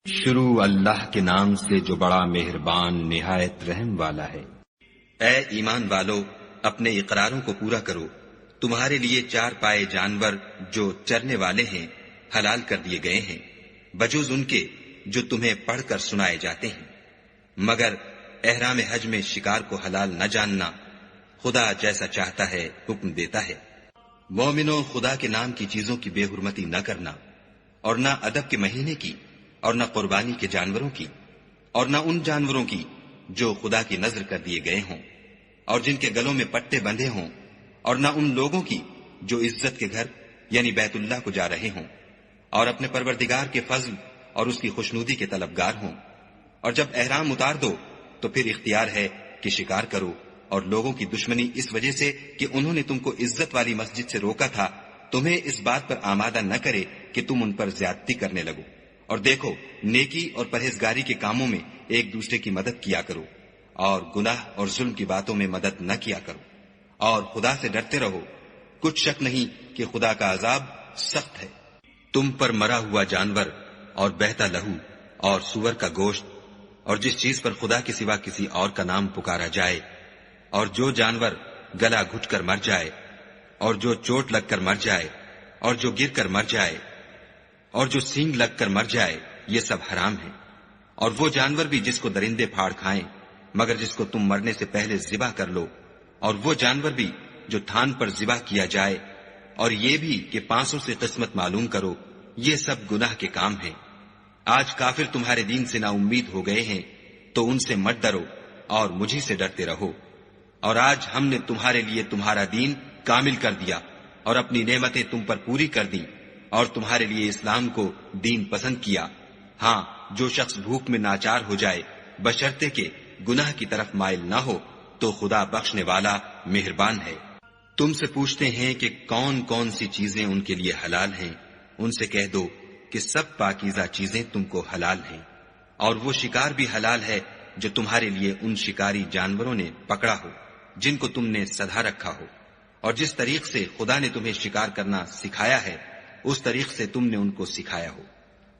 شروع اللہ کے نام سے جو بڑا مہربان نہایت رحم والا ہے۔ اے ایمان والو، اپنے اقراروں کو پورا کرو۔ تمہارے لیے چار پائے جانور جو چرنے والے ہیں حلال کر دیے گئے ہیں، بجوز ان کے جو تمہیں پڑھ کر سنائے جاتے ہیں، مگر احرام حج میں شکار کو حلال نہ جاننا۔ خدا جیسا چاہتا ہے حکم دیتا ہے۔ مومنوں، خدا کے نام کی چیزوں کی بے حرمتی نہ کرنا، اور نہ ادب کے مہینے کی، اور نہ قربانی کے جانوروں کی، اور نہ ان جانوروں کی جو خدا کی نذر کر دیے گئے ہوں اور جن کے گلوں میں پٹے بندھے ہوں، اور نہ ان لوگوں کی جو عزت کے گھر یعنی بیت اللہ کو جا رہے ہوں اور اپنے پروردگار کے فضل اور اس کی خوشنودی کے طلبگار ہوں۔ اور جب احرام اتار دو تو پھر اختیار ہے کہ شکار کرو، اور لوگوں کی دشمنی اس وجہ سے کہ انہوں نے تم کو عزت والی مسجد سے روکا تھا تمہیں اس بات پر آمادہ نہ کرے کہ تم ان پر زیادتی کرنے لگو۔ اور دیکھو، نیکی اور پرہیزگاری کے کاموں میں ایک دوسرے کی مدد کیا کرو، اور گناہ اور ظلم کی باتوں میں مدد نہ کیا کرو، اور خدا سے ڈرتے رہو۔ کچھ شک نہیں کہ خدا کا عذاب سخت ہے۔ تم پر مرا ہوا جانور اور بہتا لہو اور سور کا گوشت اور جس چیز پر خدا کے سوا کسی اور کا نام پکارا جائے، اور جو جانور گلا گھٹ کر مر جائے، اور جو چوٹ لگ کر مر جائے، اور جو گر کر مر جائے، اور جو سینگ لگ کر مر جائے، یہ سب حرام ہے۔ اور وہ جانور بھی جس کو درندے پھاڑ کھائیں مگر جس کو تم مرنے سے پہلے ذبح کر لو، اور وہ جانور بھی جو تھان پر ذبح کیا جائے، اور یہ بھی کہ پانسوں سے قسمت معلوم کرو، یہ سب گناہ کے کام ہیں۔ آج کافر تمہارے دین سے نا امید ہو گئے ہیں تو ان سے مت ڈرو اور مجھی سے ڈرتے رہو۔ اور آج ہم نے تمہارے لیے تمہارا دین کامل کر دیا اور اپنی نعمتیں تم پر پوری کر دیں، اور تمہارے لیے اسلام کو دین پسند کیا۔ ہاں، جو شخص بھوک میں ناچار ہو جائے بشرطے کہ گناہ کی طرف مائل نہ ہو تو خدا بخشنے والا مہربان ہے۔ تم سے پوچھتے ہیں کہ کون کون سی چیزیں ان کے لیے حلال ہیں، ان سے کہہ دو کہ سب پاکیزہ چیزیں تم کو حلال ہیں، اور وہ شکار بھی حلال ہے جو تمہارے لیے ان شکاری جانوروں نے پکڑا ہو جن کو تم نے سدھا رکھا ہو، اور جس طریق سے خدا نے تمہیں شکار کرنا سکھایا ہے اس طریق سے تم نے ان کو سکھایا ہو۔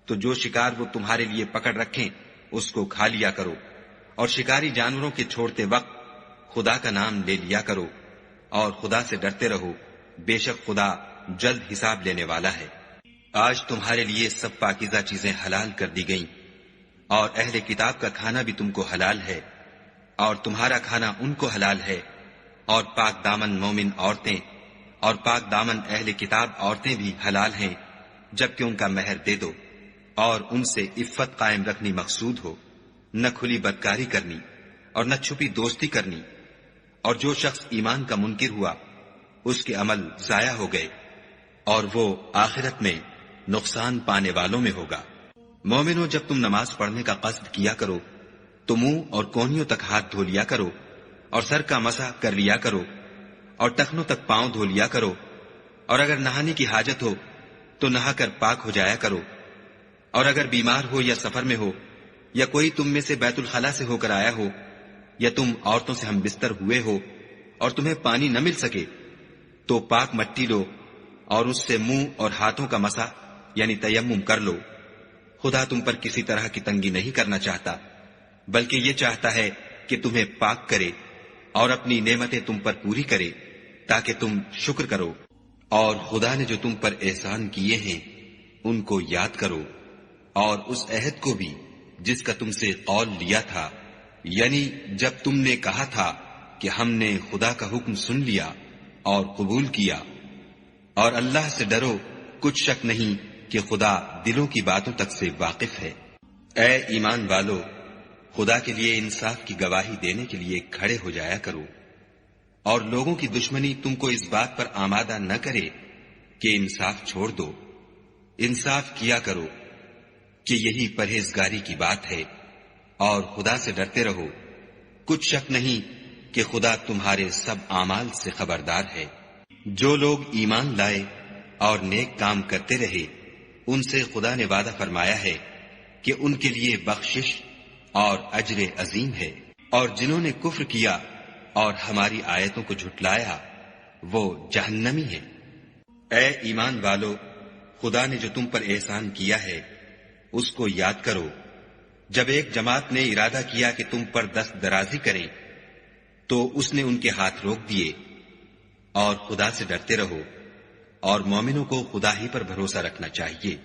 تو جو شکار وہ تمہارے لیے پکڑ رکھیں اس کو کھا لیا کرو، اور شکاری جانوروں کے چھوڑتے وقت خدا کا نام لے لیا کرو، اور خدا سے ڈرتے رہو، بے شک خدا جلد حساب لینے والا ہے۔ آج تمہارے لیے سب پاکیزہ چیزیں حلال کر دی گئیں، اور اہل کتاب کا کھانا بھی تم کو حلال ہے، اور تمہارا کھانا ان کو حلال ہے، اور پاک دامن مومن عورتیں اور پاک دامن اہل کتاب عورتیں بھی حلال ہیں جبکہ ان کا مہر دے دو، اور ان سے عفت قائم رکھنی مقصود ہو، نہ کھلی بدکاری کرنی اور نہ چھپی دوستی کرنی۔ اور جو شخص ایمان کا منکر ہوا اس کے عمل ضائع ہو گئے، اور وہ آخرت میں نقصان پانے والوں میں ہوگا۔ مومنوں، جب تم نماز پڑھنے کا قصد کیا کرو تو منہ اور کونیوں تک ہاتھ دھو لیا کرو، اور سر کا مسح کر لیا کرو، اور ٹخنوں تک پاؤں دھو لیا کرو، اور اگر نہانے کی حاجت ہو تو نہا کر پاک ہو جایا کرو، اور اگر بیمار ہو یا سفر میں ہو یا کوئی تم میں سے بیت الخلا سے ہو کر آیا ہو، یا تم عورتوں سے ہم بستر ہوئے ہو اور تمہیں پانی نہ مل سکے تو پاک مٹی لو اور اس سے منہ اور ہاتھوں کا مسح یعنی تیمم کر لو۔ خدا تم پر کسی طرح کی تنگی نہیں کرنا چاہتا، بلکہ یہ چاہتا ہے کہ تمہیں پاک کرے اور اپنی نعمتیں تم پر پوری کرے تاکہ تم شکر کرو۔ اور خدا نے جو تم پر احسان کیے ہیں ان کو یاد کرو، اور اس عہد کو بھی جس کا تم سے قول لیا تھا، یعنی جب تم نے کہا تھا کہ ہم نے خدا کا حکم سن لیا اور قبول کیا۔ اور اللہ سے ڈرو، کچھ شک نہیں کہ خدا دلوں کی باتوں تک سے واقف ہے۔ اے ایمان والو، خدا کے لیے انصاف کی گواہی دینے کے لیے کھڑے ہو جایا کرو، اور لوگوں کی دشمنی تم کو اس بات پر آمادہ نہ کرے کہ انصاف چھوڑ دو۔ انصاف کیا کرو کہ یہی پرہیزگاری کی بات ہے، اور خدا سے ڈرتے رہو۔ کچھ شک نہیں کہ خدا تمہارے سب اعمال سے خبردار ہے۔ جو لوگ ایمان لائے اور نیک کام کرتے رہے ان سے خدا نے وعدہ فرمایا ہے کہ ان کے لیے بخشش اور اجر عظیم ہے، اور جنہوں نے کفر کیا اور ہماری آیتوں کو جھٹلایا وہ جہنمی ہیں۔ اے ایمان والو، خدا نے جو تم پر احسان کیا ہے اس کو یاد کرو جب ایک جماعت نے ارادہ کیا کہ تم پر دست درازی کریں تو اس نے ان کے ہاتھ روک دیے، اور خدا سے ڈرتے رہو، اور مومنوں کو خدا ہی پر بھروسہ رکھنا چاہیے۔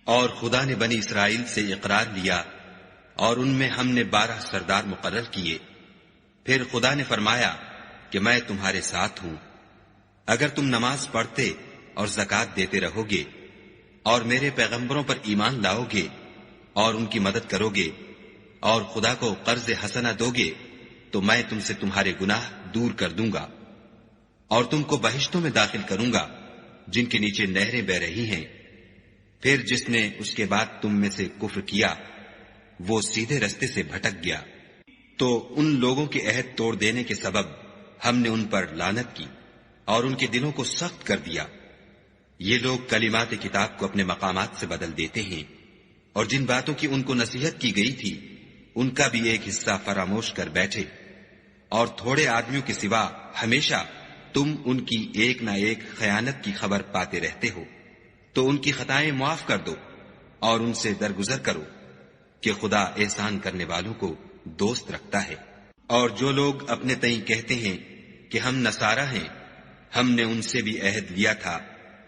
اور خدا نے بنی اسرائیل سے اقرار لیا اور ان میں ہم نے 12 سردار مقرر کیے۔ پھر خدا نے فرمایا کہ میں تمہارے ساتھ ہوں، اگر تم نماز پڑھتے اور زکوٰۃ دیتے رہو گے اور میرے پیغمبروں پر ایمان لاؤ گے اور ان کی مدد کرو گے اور خدا کو قرض حسنہ دو گے تو میں تم سے تمہارے گناہ دور کر دوں گا اور تم کو بہشتوں میں داخل کروں گا جن کے نیچے نہریں بہ رہی ہیں۔ پھر جس نے اس کے بعد تم میں سے کفر کیا وہ سیدھے رستے سے بھٹک گیا، تو ان لوگوں کے عہد توڑ دینے کے سبب ہم نے ان پر لعنت کی اور ان کے دلوں کو سخت کر دیا۔ یہ لوگ کلمات کتاب کو اپنے مقامات سے بدل دیتے ہیں، اور جن باتوں کی ان کو نصیحت کی گئی تھی ان کا بھی ایک حصہ فراموش کر بیٹھے، اور تھوڑے آدمیوں کے سوا ہمیشہ تم ان کی ایک نہ ایک خیانت کی خبر پاتے رہتے ہو، تو ان کی خطائیں معاف کر دو اور ان سے درگزر کرو کہ خدا احسان کرنے والوں کو دوست رکھتا ہے۔ اور جو لوگ اپنے تئیں کہتے ہیں کہ ہم نصارہ ہیں، ہم نے ان سے بھی عہد لیا تھا،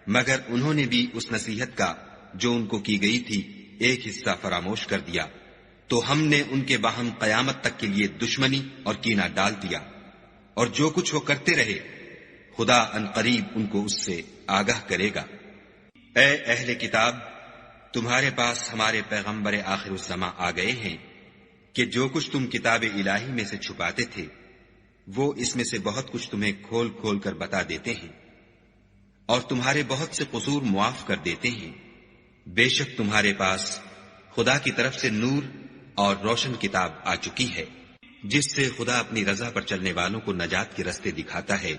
مگر انہوں نے بھی اس نصیحت کا جو ان کو کی گئی تھی ایک حصہ فراموش کر دیا، تو ہم نے ان کے باہم قیامت تک کے لیے دشمنی اور کینہ ڈال دیا، اور جو کچھ وہ کرتے رہے خدا عنقریب ان کو اس سے آگاہ کرے گا۔ اے اہل کتاب، تمہارے پاس ہمارے پیغمبر آخر الزماں آ گئے ہیں کہ جو کچھ تم کتاب الہی میں سے چھپاتے تھے وہ اس میں سے بہت کچھ تمہیں کھول کھول کر بتا دیتے ہیں، اور تمہارے بہت سے قصور معاف کر دیتے ہیں۔ بے شک تمہارے پاس خدا کی طرف سے نور اور روشن کتاب آ چکی ہے، جس سے خدا اپنی رضا پر چلنے والوں کو نجات کے رستے دکھاتا ہے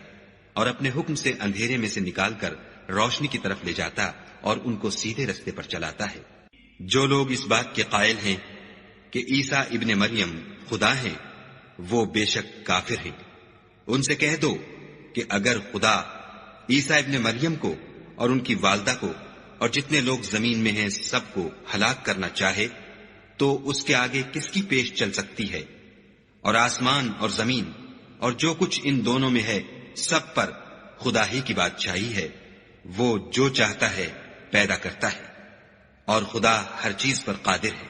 اور اپنے حکم سے اندھیرے میں سے نکال کر روشنی کی طرف لے جاتا اور ان کو سیدھے رستے پر چلاتا ہے۔ جو لوگ اس بات کے قائل ہیں کہ عیسیٰ ابن مریم خدا ہیں وہ بے شک کافر ہیں۔ ان سے کہہ دو کہ اگر خدا عیسیٰ ابن مریم کو اور ان کی والدہ کو اور جتنے لوگ زمین میں ہیں سب کو ہلاک کرنا چاہے تو اس کے آگے کس کی پیش چل سکتی ہے؟ اور آسمان اور زمین اور جو کچھ ان دونوں میں ہے سب پر خدا ہی کی بادشاہی ہے، وہ جو چاہتا ہے پیدا کرتا ہے، اور خدا ہر چیز پر قادر ہے۔